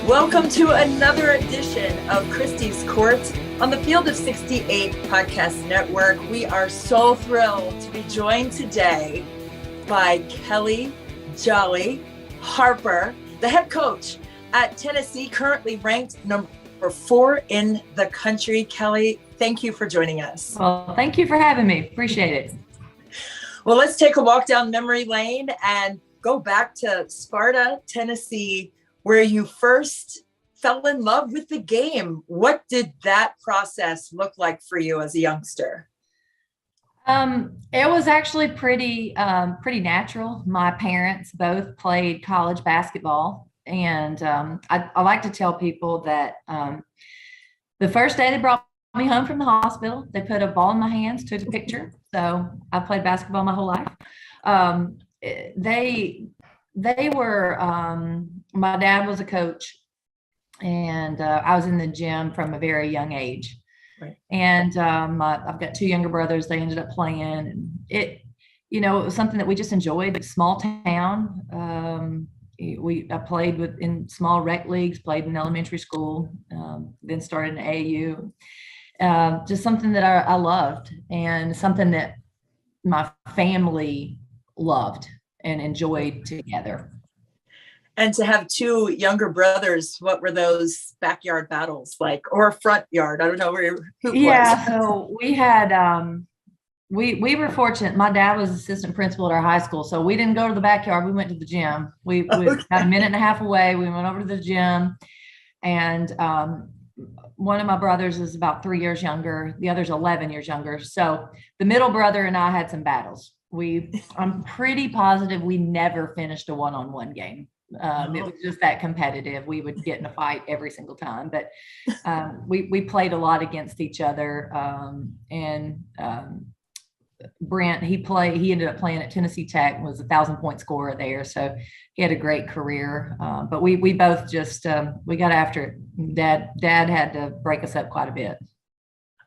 Welcome to another edition of Christy's Court on the Field of 68 Podcast Network. We are so thrilled to be joined today by Kellie "Jolly" Harper, the head coach at Tennessee, currently ranked number 4 in the country. Kellie, thank you for joining us. Well, thank you for having me. Appreciate it. Well, let's take a walk down memory lane and go back to Sparta, Tennessee, where you first fell in love with the game. What did that process look like for you as a youngster? It was actually pretty natural. My parents both played college basketball, and I like to tell people that the first day they brought me home from the hospital, they put a ball in my hands, took a picture. So I played basketball my whole life. They were, my dad was a coach, and I was in the gym from a very young age. Right. And I've got 2 younger brothers. They ended up playing, and it was something that we just enjoyed. Small town. I played in small rec leagues, played in elementary school, then started in AAU. Just something that I loved, and something that my family loved and enjoyed together. And to have 2 younger brothers, what were those backyard battles like, or front yard? I don't know who Yeah, so we had we were fortunate. My dad was assistant principal at our high school, so we didn't go to the backyard. We went to the gym. We about a minute and a half away. We went over to the gym, and one of my brothers is about 3 years younger. The other's 11 years younger. So the middle brother and I had some battles. I'm pretty positive we never finished a one-on-one game. It was just that competitive. We would get in a fight every single time, but we played a lot against each other. Brent, he ended up playing at Tennessee Tech, was a 1,000-point scorer there. So he had a great career. But we both just, we got after it. Dad had to break us up quite a bit.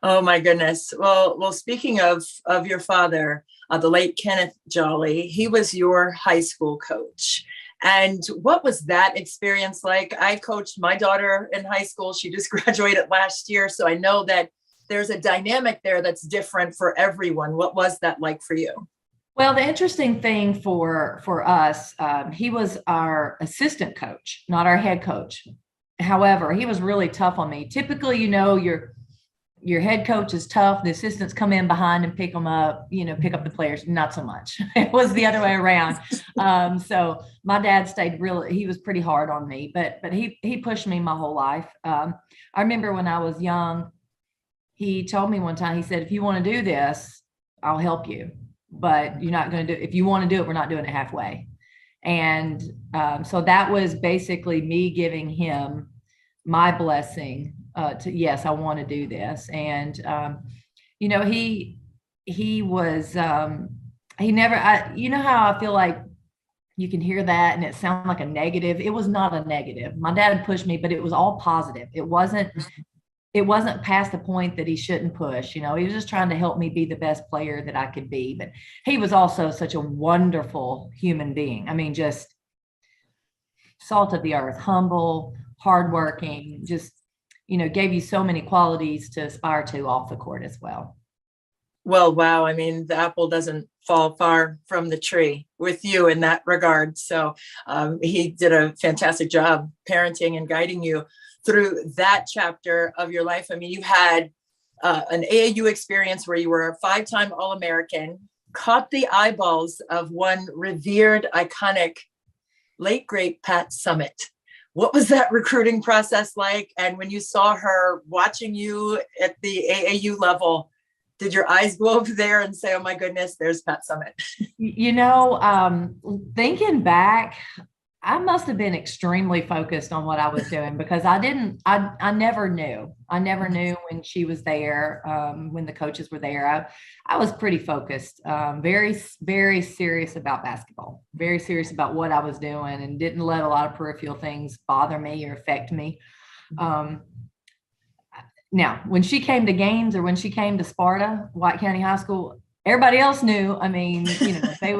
Oh my goodness. Well, speaking of your father, the late Kenneth Jolly, he was your high school coach. And what was that experience like? I coached my daughter in high school. She just graduated last year. So I know that there's a dynamic there that's different for everyone. What was that like for you? Well, the interesting thing for us, he was our assistant coach, not our head coach. However, he was really tough on me. Typically, your head coach is tough. The assistants come in behind and pick them up, pick up the players. Not so much. It was the other way around. So my dad he was pretty hard on me, but he pushed me my whole life. I remember when I was young, he told me one time, he said, if you want to do this, I'll help you, but you're not going to do it. If you want to do it, we're not doing it halfway. And so that was basically me giving him my blessing yes, I want to do this. And, he was, he never, how I feel like you can hear that and it sounds like a negative. It was not a negative. My dad pushed me, but it was all positive. It wasn't past the point that he shouldn't push. He was just trying to help me be the best player that I could be. But he was also such a wonderful human being. I mean, just salt of the earth, humble, hardworking, just, gave you so many qualities to aspire to off the court as well. Well, wow. I mean, the apple doesn't fall far from the tree with you in that regard. So he did a fantastic job parenting and guiding you through that chapter of your life. I mean, you had an AAU experience where you were a 5-time All-American, caught the eyeballs of one revered, iconic, late great Pat Summitt. What was that recruiting process like? And when you saw her watching you at the AAU level, did your eyes go over there and say, oh my goodness, there's Pat Summitt? Thinking back, I must have been extremely focused on what I was doing because I never knew. I never knew when she was there, when the coaches were there. I was pretty focused, very, very serious about basketball, very serious about what I was doing, and didn't let a lot of peripheral things bother me or affect me. Now, when she came to games or when she came to Sparta, White County High School, everybody else knew. I mean, they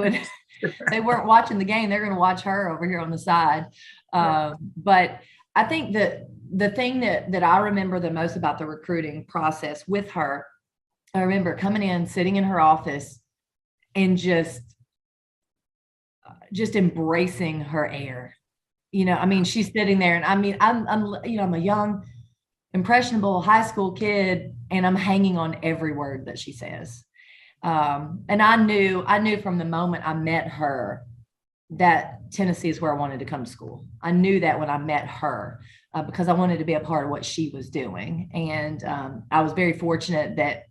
weren't watching the game. They're going to watch her over here on the side. But I think that the thing that I remember the most about the recruiting process with her, I remember coming in, sitting in her office, and just embracing her air. I mean, she's sitting there, and I mean, I'm I'm a young, impressionable high school kid, and I'm hanging on every word that she says. And I knew from the moment I met her that Tennessee is where I wanted to come to school. I knew that when I met her, because I wanted to be a part of what she was doing. And I was very fortunate that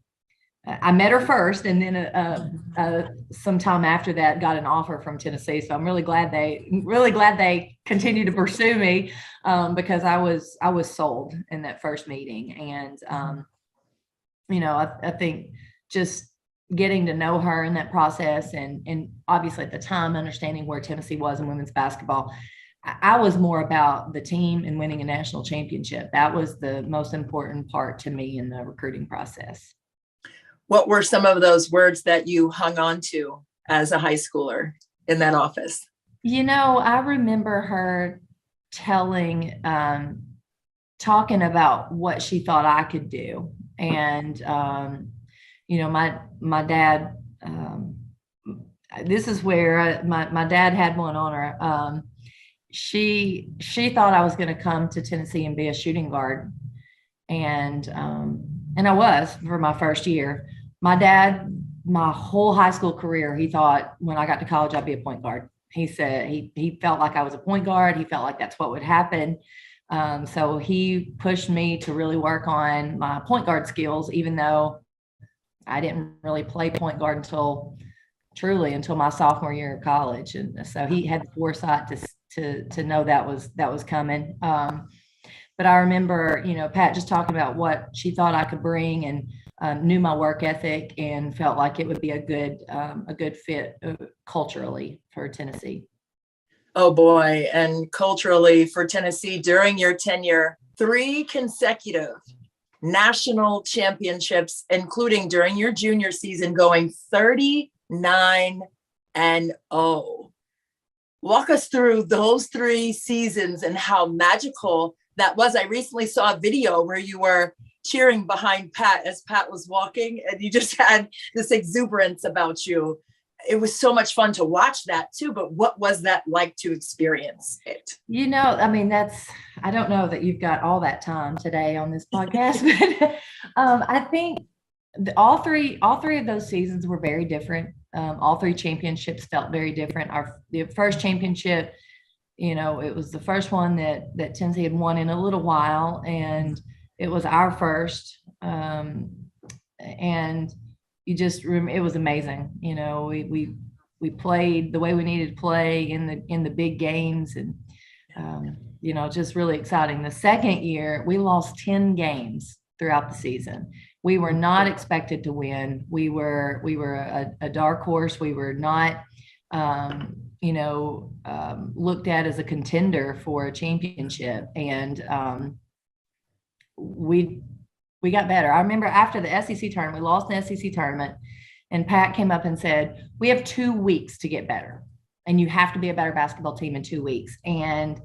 I met her first, and then sometime after that got an offer from Tennessee. So I'm really glad they continued to pursue me, because I was sold in that first meeting. And I think just getting to know her in that process, and obviously at the time understanding where Tennessee was in women's basketball, I was more about the team and winning a national championship. That was the most important part to me in the recruiting process. What were some of those words that you hung on to as a high schooler in that office? I remember her talking about what she thought I could do. And, my dad, this is where my dad had one on her. She thought I was going to come to Tennessee and be a shooting guard. And I was for my first year. My dad, my whole high school career, he thought when I got to college, I'd be a point guard. He said he felt like I was a point guard. He felt like that's what would happen. So he pushed me to really work on my point guard skills, even though I didn't really play point guard until my sophomore year of college. And so he had the foresight to know that was coming. But I remember, Pat just talking about what she thought I could bring, and knew my work ethic, and felt like it would be a good fit culturally for Tennessee. Oh boy. And culturally for Tennessee during your tenure, 3 consecutive national championships, including during your junior season, going 39-0. Walk us through those 3 seasons and how magical that was. I recently saw a video where you were cheering behind Pat as Pat was walking, and you just had this exuberance about you. It was so much fun to watch that too, but what was that like to experience it? I mean, I don't know that you've got all that time today on this podcast, but I think all three of those seasons were very different. All 3 championships felt very different. The first championship, it was the first one that Tennessee had won in a little while, and it was our first. And it was amazing. We played the way we needed to play in the big games, and just really exciting. The second year, we lost 10 games throughout the season. We were not expected to win. We were a dark horse. We were not, looked at as a contender for a championship. And we got better. I remember after the SEC tournament, we lost the SEC tournament, and Pat came up and said, we have 2 weeks to get better, and you have to be a better basketball team in 2 weeks. And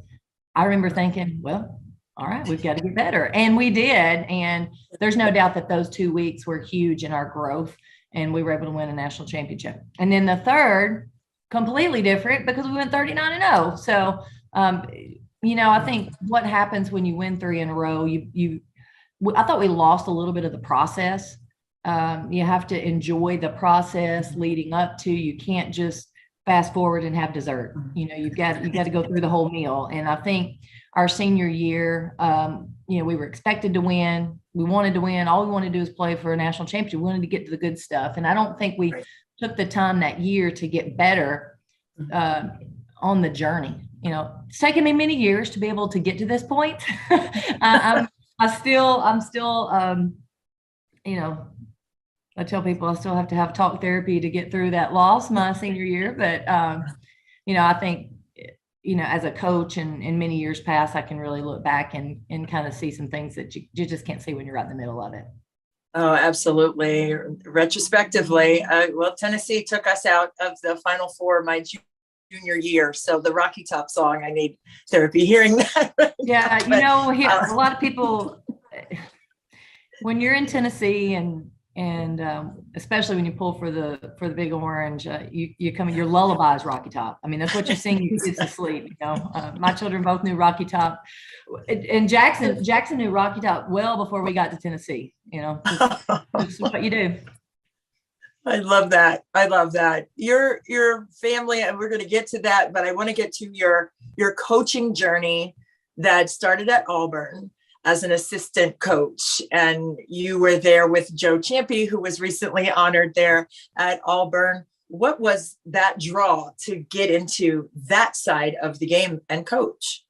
I remember thinking, well, all right, we've got to get better. And we did. And there's no doubt that those 2 weeks were huge in our growth, and we were able to win a national championship. And then the third, completely different, because we went 39-0. So, I think what happens when you win 3 in a row, I thought we lost a little bit of the process. You have to enjoy the process leading up to. You can't just fast forward and have dessert. You've got to go through the whole meal. And I think our senior year, we were expected to win. We wanted to win. All we wanted to do is play for a national championship. We wanted to get to the good stuff. And I don't think we took the time that year to get better on the journey. It's taken me many years to be able to get to this point. I'm still, I tell people I still have to have talk therapy to get through that loss my senior year. But, I think, as a coach and in many years past, I can really look back and kind of see some things that you just can't see when you're right in the middle of it. Oh, absolutely. Retrospectively, Tennessee took us out of the Final Four my junior year. So the Rocky Top song, I need therapy hearing that. Right Yeah, now. a lot of people, when you're in Tennessee and especially when you pull for the Big Orange, you come in, your lullaby is Rocky Top. I mean, that's what you sing your kids to sleep. My children both knew Rocky Top, and Jackson knew Rocky Top well before we got to Tennessee. Just what you do. I love that. I love that. Your family, and we're going to get to that, but I want to get to your coaching journey that started at Auburn as an assistant coach. And you were there with Joe Champy, who was recently honored there at Auburn. What was that draw to get into that side of the game and coach?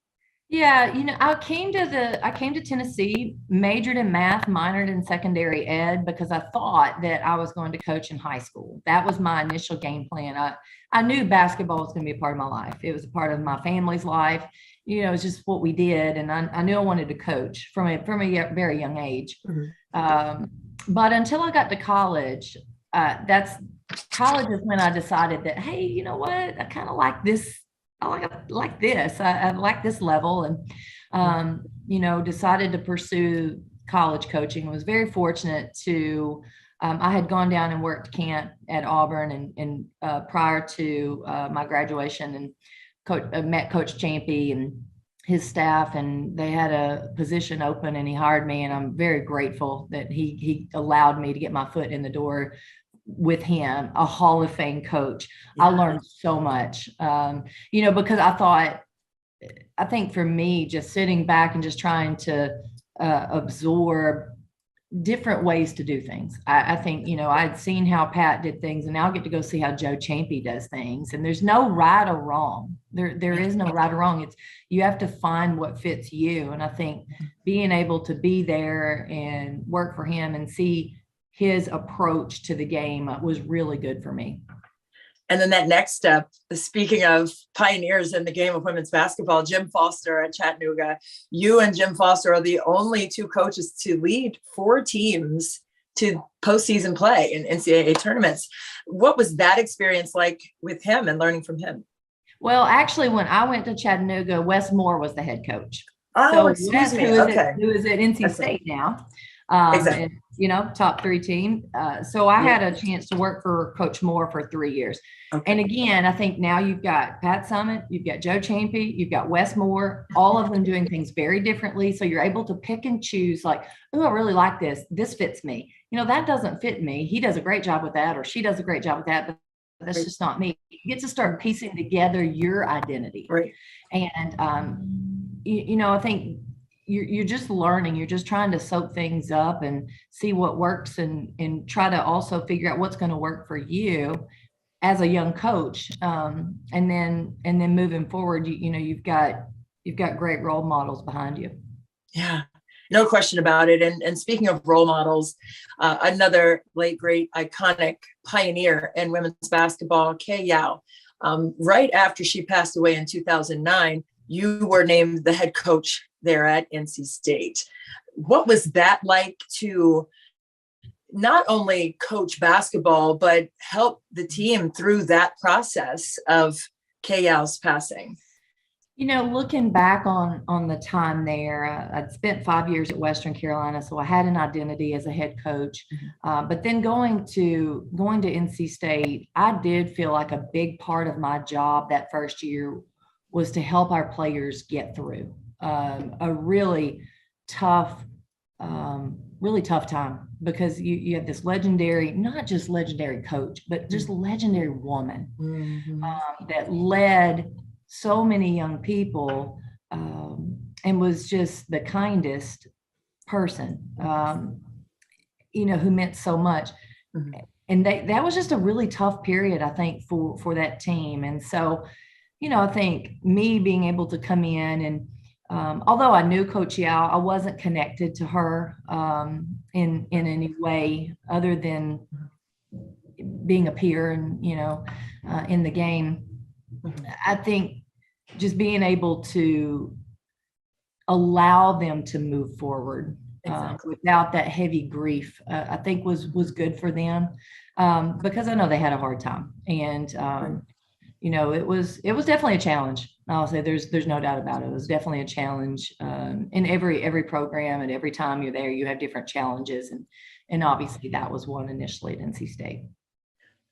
Yeah, I came to Tennessee, majored in math, minored in secondary ed because I thought that I was going to coach in high school. That was my initial game plan. I knew basketball was going to be a part of my life. It was a part of my family's life. It's just what we did, and I knew I wanted to coach from a very young age. Mm-hmm. But until I got to college, college is when I decided that, hey, you know what? I kind of like this. I like this. I like this level, and decided to pursue college coaching. I was very fortunate to. I had gone down and worked camp at Auburn, and prior to my graduation, and met Coach Champy and his staff, and they had a position open, and he hired me, and I'm very grateful that he allowed me to get my foot in the door with him, a Hall of Fame coach. Yeah. I learned so much, because I think for me, just sitting back and just trying to absorb different ways to do things. I think, I'd seen how Pat did things, and now I get to go see how Joe Champy does things. And there's no right or wrong. There is no right or wrong. It's, you have to find what fits you. And I think being able to be there and work for him and see his approach to the game was really good for me. And then that next step, speaking of pioneers in the game of women's basketball, Jim Foster at Chattanooga. You and Jim Foster are the only two coaches to lead 4 teams to postseason play in NCAA tournaments. What was that experience like with him and learning from him? Well, actually, when I went to Chattanooga, Wes Moore was the head coach. Oh, so excuse me. Who is at NC State now. Exactly. And, top 3 team. So I had a chance to work for Coach Moore for 3 years. Okay. And again, I think now you've got Pat Summitt, you've got Joe Champy, you've got Wes Moore, all of them doing things very differently. So you're able to pick and choose, like, oh, I really like this. This fits me. That doesn't fit me. He does a great job with that, or she does a great job with that, but that's just not me. You get to start piecing together your identity. Right. And, I think you're just learning. You're just trying to soak things up and see what works, and try to also figure out what's going to work for you as a young coach. And then moving forward, you've got great role models behind you. Yeah, no question about it. And speaking of role models, another late, great, iconic pioneer in women's basketball, Kay Yow. Right after she passed away in 2009, you were named the head coach there at NC State. What was that like to not only coach basketball, but help the team through that process of Kay Yow's passing? Looking back on the time there, I'd spent 5 years at Western Carolina, so I had an identity as a head coach. But then going to NC State, I did feel like a big part of my job that first year was to help our players get through a really tough time, because you have this legendary, not just legendary coach, but just legendary woman that led so many young people and was just the kindest person, who meant so much. And that was just a really tough period, I think, for that team. And so, I think me being able to come in and although I knew Coach Yow, I wasn't connected to her in any way other than being a peer and, in the game. I think just being able to allow them to move forward without that heavy grief, I think was good for them, because I know they had a hard time. And it was definitely a challenge. I'll say there's no doubt about it. It was definitely a challenge in every program, and every time you're there, you have different challenges, and obviously that was one initially at NC State.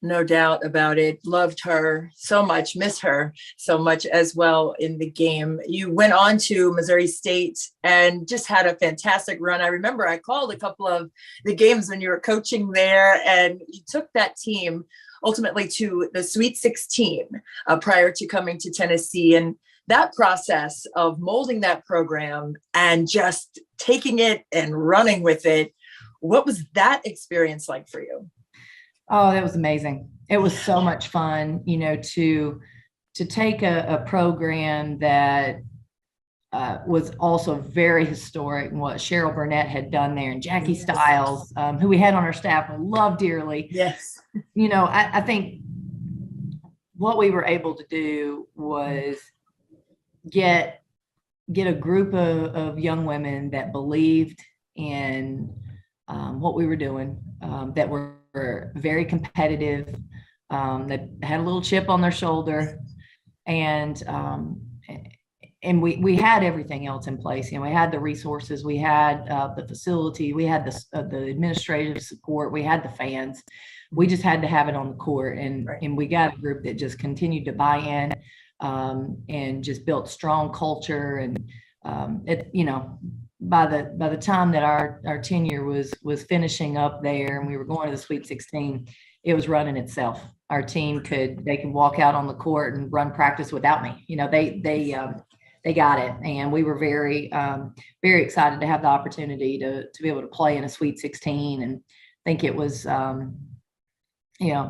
No doubt about it. Loved her so much, miss her so much as well in the game. You went on to Missouri State and just had a fantastic run. I remember I called a couple of the games when you were coaching there, and you took that team ultimately to the Sweet 16 prior to coming to Tennessee. And that process of molding that program and just taking it and running with it, what was that experience like for you? Oh, that was amazing. It was so much fun, to take a program that was also very historic, and what Cheryl Burnett had done there, and Jackie Stiles, who we had on our staff and loved dearly. Yes. I think what we were able to do was get a group of young women that believed in what we were doing, that were very competitive, that had a little chip on their shoulder, and we had everything else in place. We had the resources, we had the facility, we had the administrative support, we had the fans. We just had to have it on the court, and we got a group that just continued to buy in, and just built strong culture. And by the time that our tenure was finishing up there and we were going to the Sweet 16, it was running itself. Our team could walk out on the court and run practice without me. They got it, and we were very very excited to have the opportunity to be able to play in a Sweet 16, and think it was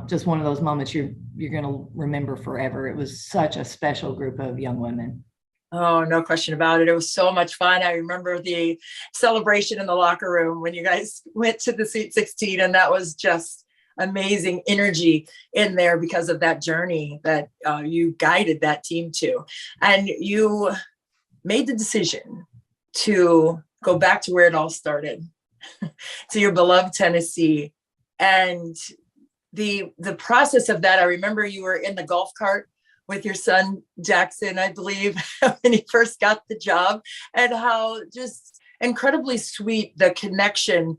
just one of those moments you're going to remember forever. It was such a special group of young women. Oh, no question about it. It was so much fun. I remember the celebration in the locker room when you guys went to the Sweet 16, and that was just amazing energy in there because of that journey that you guided that team to. And you made the decision to go back to where it all started, to your beloved Tennessee. And the process of that, I remember you were in the golf cart with your son, Jackson, I believe, when he first got the job, and how just incredibly sweet the connection,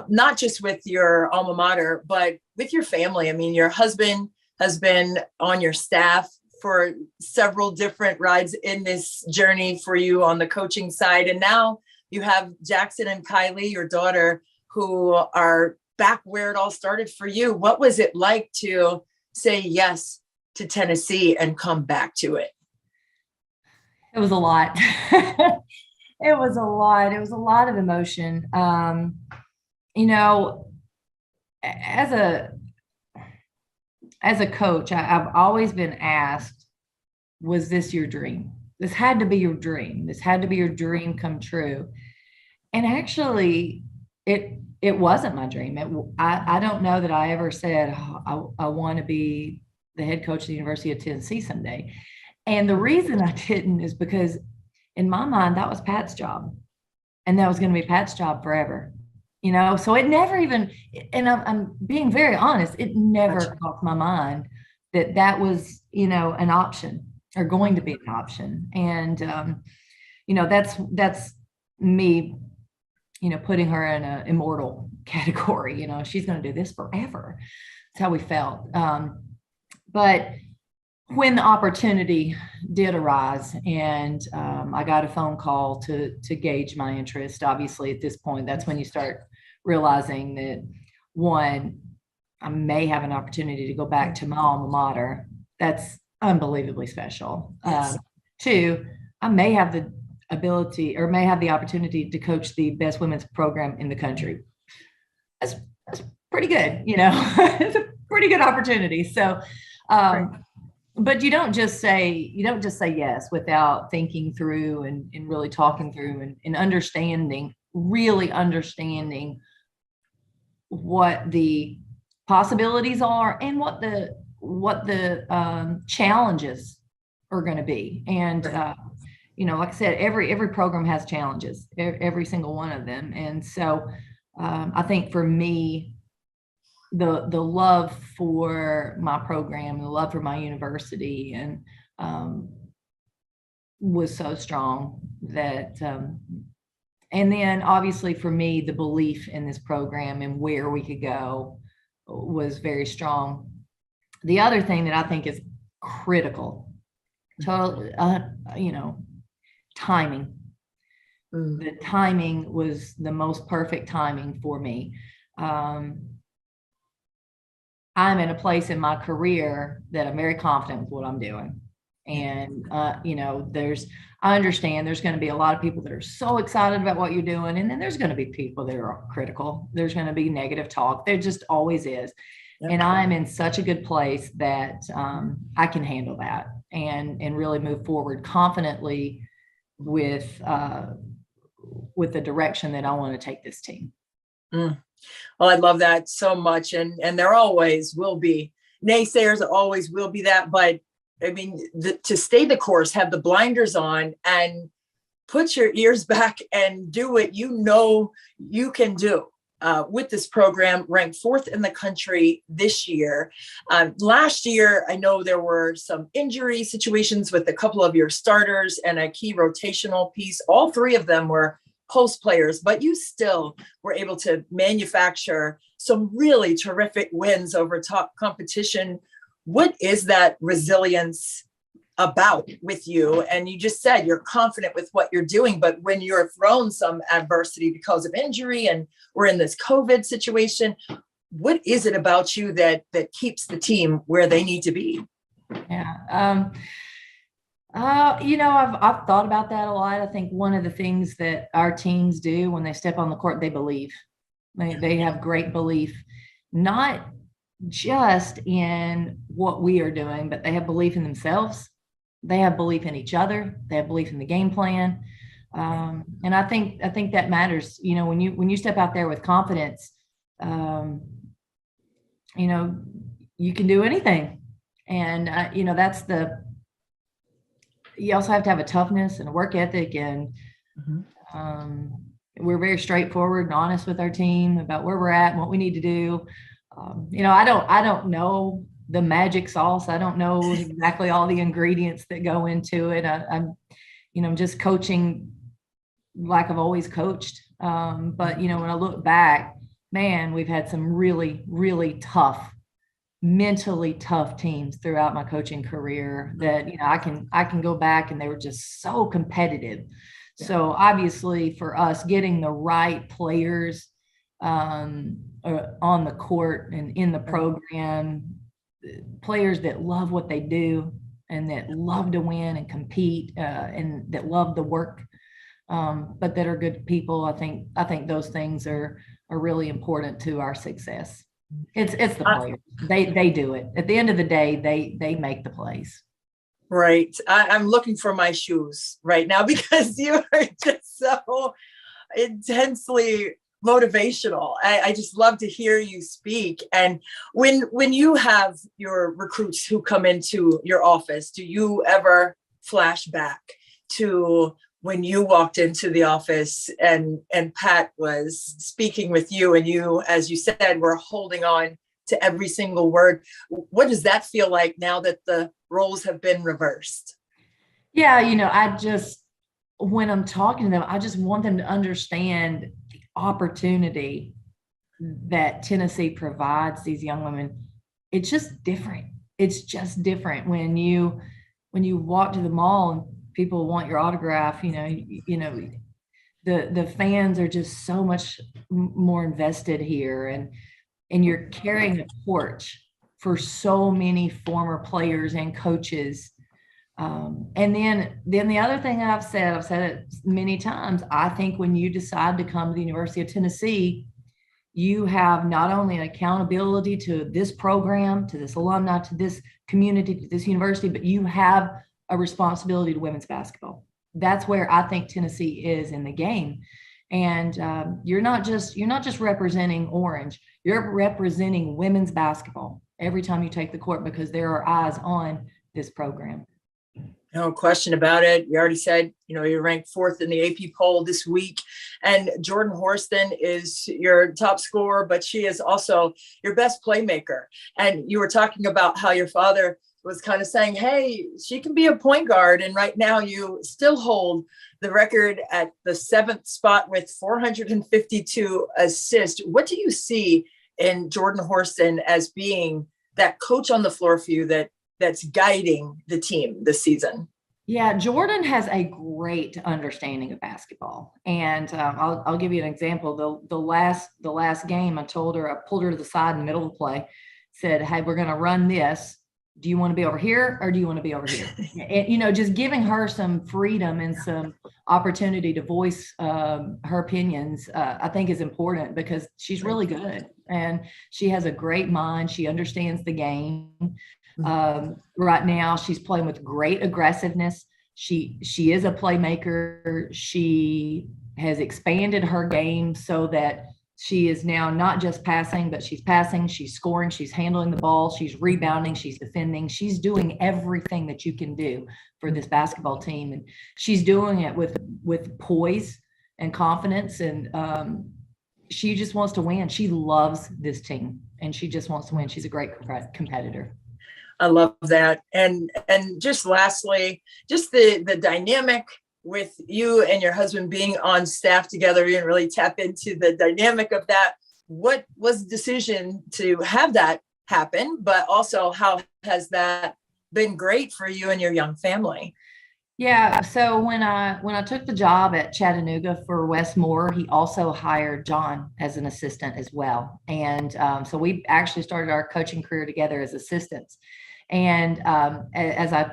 not just with your alma mater, but with your family. I mean, your husband has been on your staff for several different rides in this journey for you on the coaching side. And now you have Jackson and Kylie, your daughter, who are back where it all started for you. What was it like to say yes to Tennessee and come back to it? It was a lot. It was a lot. It was a lot of emotion. As a coach, I've always been asked, was this your dream? This had to be your dream. This had to be your dream come true. And actually, it wasn't my dream. I don't know that I ever said, I want to be the head coach of the University of Tennessee someday. And the reason I didn't is because in my mind, that was Pat's job, and that was going to be Pat's job forever. So it never even, and I'm being very honest, it never crossed my mind that was, an option or going to be an option. And, that's me, putting her in an immortal category. She's going to do this forever. That's how we felt. But when the opportunity did arise, and I got a phone call to gauge my interest, obviously at this point, that's when you start realizing that, one, I may have an opportunity to go back to my alma mater. That's unbelievably special. Yes. Two, I may have the ability or may have the opportunity to coach the best women's program in the country. That's pretty good, it's a pretty good opportunity. So, but you don't just say yes without thinking through and really talking through and really understanding what the possibilities are and what the challenges are going to be. And, like I said, every program has challenges, every single one of them. And so I think for me, the love for my program, the love for my university, and was so strong that, and then obviously for me, the belief in this program and where we could go was very strong. The other thing that I think is critical, timing. The timing was the most perfect timing for me. I'm in a place in my career that I'm very confident with what I'm doing. And, I understand there's going to be a lot of people that are so excited about what you're doing. And then there's going to be people that are critical. There's going to be negative talk. There just always is. Yep. And I'm in such a good place that I can handle that and really move forward confidently with the direction that I want to take this team. Well, I love that so much. And there always will be naysayers, always will be that. But I mean, to stay the course, have the blinders on and put your ears back and do what you know you can do. With this program, ranked 4th in the country this year. Last year, I know there were some injury situations with a couple of your starters and a key rotational piece. All 3 of them were post players, but you still were able to manufacture some really terrific wins over top competition. What is that resilience about with you? And you just said you're confident with what you're doing, but when you're thrown some adversity because of injury and we're in this COVID situation, what is it about you that keeps the team where they need to be? Yeah. I've thought about that a lot. I think one of the things that our teams do when they step on the court, they believe. They have great belief, not just in what we are doing, but they have belief in themselves. They have belief in each other. They have belief in the game plan. And I think that matters. When you step out there with confidence, you can do anything. And, you also have to have a toughness and a work ethic. And we're very straightforward and honest with our team about where we're at and what we need to do. I don't know the magic sauce. I don't know exactly all the ingredients that go into it. I'm just coaching like I've always coached. But when I look back, man, we've had some really, really tough, mentally tough teams throughout my coaching career that, I can go back and they were just so competitive. Yeah. So obviously for us, getting the right players on the court and in the program, players that love what they do and that love to win and compete and that love the work, but that are good people. I think those things are really important to our success. It's the players. They do it. At the end of the day, they make the plays. Right. I'm looking for my shoes right now because you are just so intensely motivational. I just love to hear you speak. And when you have your recruits who come into your office, do you ever flash back to when you walked into the office and Pat was speaking with you and you, as you said, were holding on to every single word? What does that feel like now that the roles have been reversed? Yeah, when I'm talking to them, I just want them to understand the opportunity that Tennessee provides these young women. It's just different. It's just different when you walk to the mall and people want your autograph. The fans are just so much more invested here, and you're carrying a torch for so many former players and coaches. And then the other thing I've said it many times, I think when you decide to come to the University of Tennessee, you have not only an accountability to this program, to this alumni, to this community, to this university, but you have a responsibility to women's basketball. That's where I think Tennessee is in the game. And you're not just representing Orange, you're representing women's basketball every time you take the court because there are eyes on this program. No question about it. You already said, you're ranked fourth in the AP poll this week. And Jordan Horston is your top scorer, but she is also your best playmaker. And you were talking about how your father was kind of saying, hey, she can be a point guard. And right now you still hold the record at the 7th spot with 452 assists. What do you see in Jordan Horston as being that coach on the floor for you that's guiding the team this season? Yeah, Jordan has a great understanding of basketball, and I'll give you an example. The last game, I pulled her to the side in the middle of the play, said, "Hey, we're going to run this. Do you want to be over here or do you want to be over here?" And, just giving her some freedom and some opportunity to voice her opinions, I think is important because she's really good and she has a great mind. She understands the game. Right now, she's playing with great aggressiveness. She is a playmaker. She has expanded her game so that she is now not just passing, but she's passing, she's scoring, she's handling the ball, she's rebounding, she's defending. She's doing everything that you can do for this basketball team. And she's doing it with poise and confidence. And she just wants to win. She loves this team and she just wants to win. She's a great competitor. I love that. And just lastly, just the dynamic with you and your husband being on staff together and really tap into the dynamic of that. What was the decision to have that happen? But also, how has that been great for you and your young family? Yeah. So when I took the job at Chattanooga for Wes Moore, he also hired John as an assistant as well. And so we actually started our coaching career together as assistants. And as I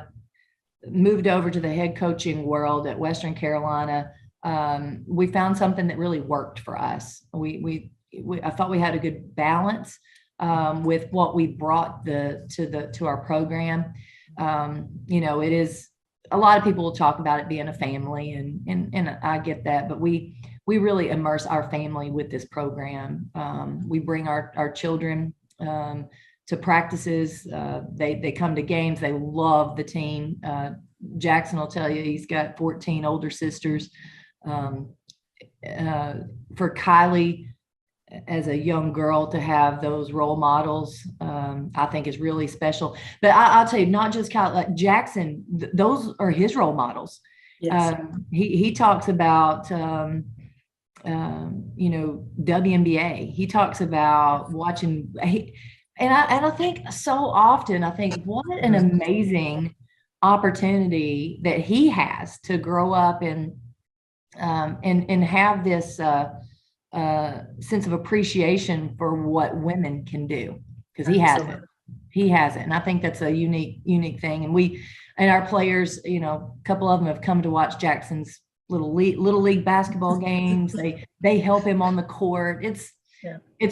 moved over to the head coaching world at Western Carolina, we found something that really worked for us. I thought we had a good balance with what we brought to our program. It is, a lot of people will talk about it being a family, and I get that, but we really immerse our family with this program. We bring our children to practices. They come to games. They love the team. Jackson will tell you he's got 14 older sisters. For Kylie, as a young girl, to have those role models, I think is really special. But I'll tell you, not just Kylie, like Jackson, those are his role models. Yes. He talks about WNBA. He talks about watching. And I think so often, what an amazing opportunity that he has to grow up and have this sense of appreciation for what women can do, because he has it. And I think that's a unique thing. And our players, a couple of them have come to watch Jackson's little league basketball games. They help him on the court. It's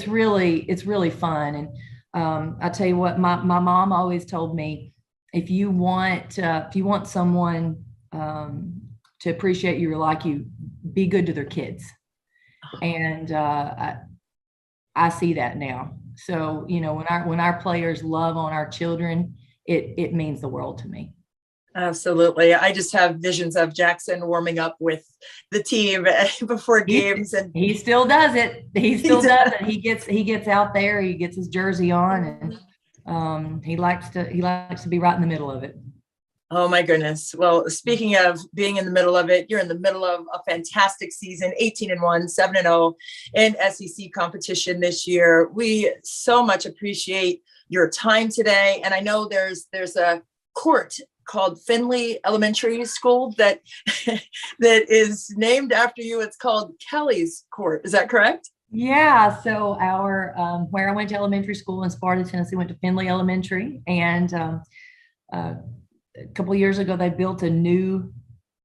really fun. And I tell you what, my mom always told me, if you want someone to appreciate you or like you, be good to their kids. And I see that now. So, when our players love on our children, it means the world to me. Absolutely. I just have visions of Jackson warming up with the team before games, and he still does it. He still does it. He gets out there, he gets his jersey on, and he likes to be right in the middle of it. Oh my goodness. Well, speaking of being in the middle of it, you're in the middle of a fantastic season, 18-1, 7-0 in SEC competition this year. We so much appreciate your time today. And I know there's a court called Findlay Elementary School that is named after you. It's called Kellie's Court. Is that correct? Yeah. So our where I went to elementary school in Sparta, Tennessee, went to Findlay Elementary, and a couple of years ago they built a new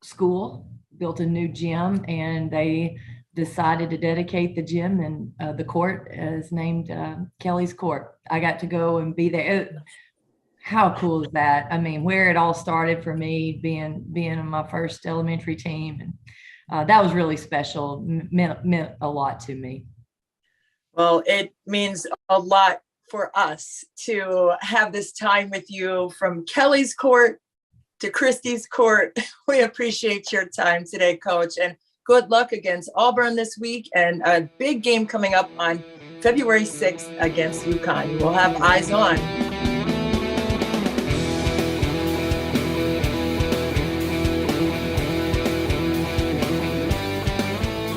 school, built a new gym, and they decided to dedicate the gym, and the court is named Kellie's Court. I got to go and be there. How cool is that? I mean, where it all started for me, being on my first elementary team, and that was really special. Meant a lot to me. Well, it means a lot for us to have this time with you, from Kellie's Court to Christy's court. We appreciate your time today, Coach, and good luck against Auburn this week, and a big game coming up on February 6th against UConn. We'll have eyes on